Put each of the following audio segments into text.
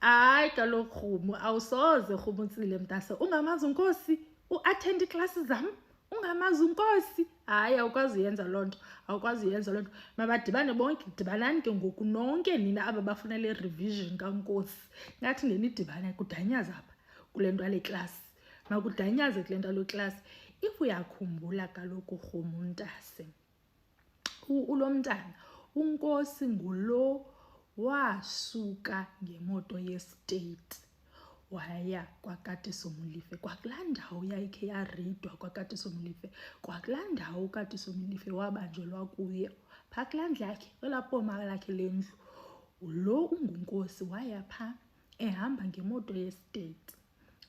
hayi kaloku Rhumu awusoze Rhumutsile mntase ungamazi uNkosi uattend iclasses zam ungamazi uNkosi hayi awukwazi uyenza loo nto awukwazi uyenza loo nto mabadibane bonke dibanani ke ngoku nonke nina aba bafuna le revision kaNkosi ngathi ngenidibane kudanyaza apha kule nto yale class makudanyaze kule nto yale class if uyakhumbula kaloku Rhumu ntase ulo mntana uNkosi ngulo wasuka ngemoto yestate waya kwaKatiso Molefe kwakulaa ndawo yayikhe yaridwa kwaKatiso Molefe kwakulaa ndawo uKatiso Molefe wabanjelwa kuyo phaa kulaa ndlu yakhe kwelaa poma lakhe lendlu lo unguNkosi waya phaa ehamba ngemoto yestate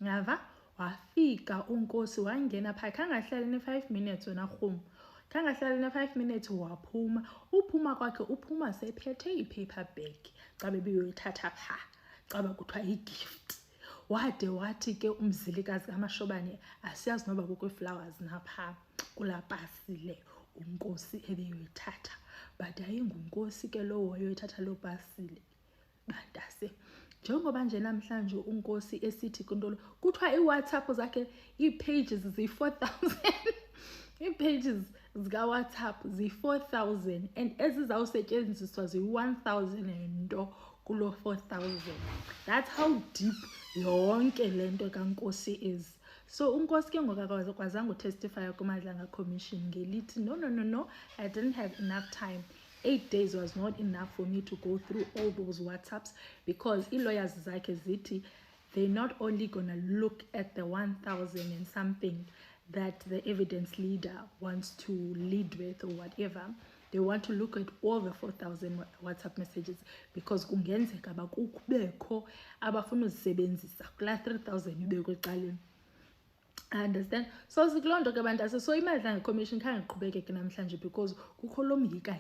ngava wafika uNkosi wangena phaa khangahlali ne-5 minutes wena Rhumu khangahlali ne-5 minutes waphuma uphuma kwakhe uphuma sephethe i-paper bag xa bebeyoyithatha phaa xa bekuthiwa i-gift wade wathi ke umzilikazi kaMashobane asiyazi noba kukho flowers napha kulaa pasi le uNkosi ebeyoyithatha but ayinguNkosi ke lo wayoyithatha loo pasi le bantase njengoba nje namhlanje uNkosi esithi kuntolo kuthiwa iWhatsApp zakhe ii-pages zi-4,000 ii-pages zika-WhatsApp zi-4,000 and ezizawusetyenziswa zi-1,000 nto kulo 4,000 that's how deep yonke le nto kaNkosi is so uNkosi ke ngoku kwazanga utestify kuMadlanga Commission ngelithi no I didn't have enough time 8 days was not enough for me to go through all those WhatsApps because ii-lawyers zakhe zithi they're not only gonna look at the 1,000 and something that the evidence leader wants to lead with or whatever they want to look at all the 4,000 WhatsApp messages because kungenzeka bakubekho abafuna uzisebenzisa kula 3,000 ibekwe ecaleni understand so sikuloo nto ke bantase so iMadlanga Commission khange iqhubekeke namhlanje because kukho lo myika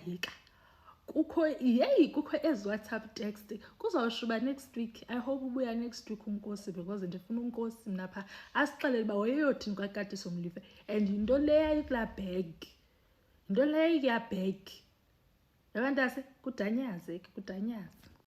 kukho ezi WhatsApp text kuzawushuba next week I hope ubuya next week uNkosi because ndifuna uNkosi mna pha asixelele uba wayeyothini kwaKatiso Molefe and yinto leya ikulaa bag yinto leya ikulaa bag yabantase kudanyaze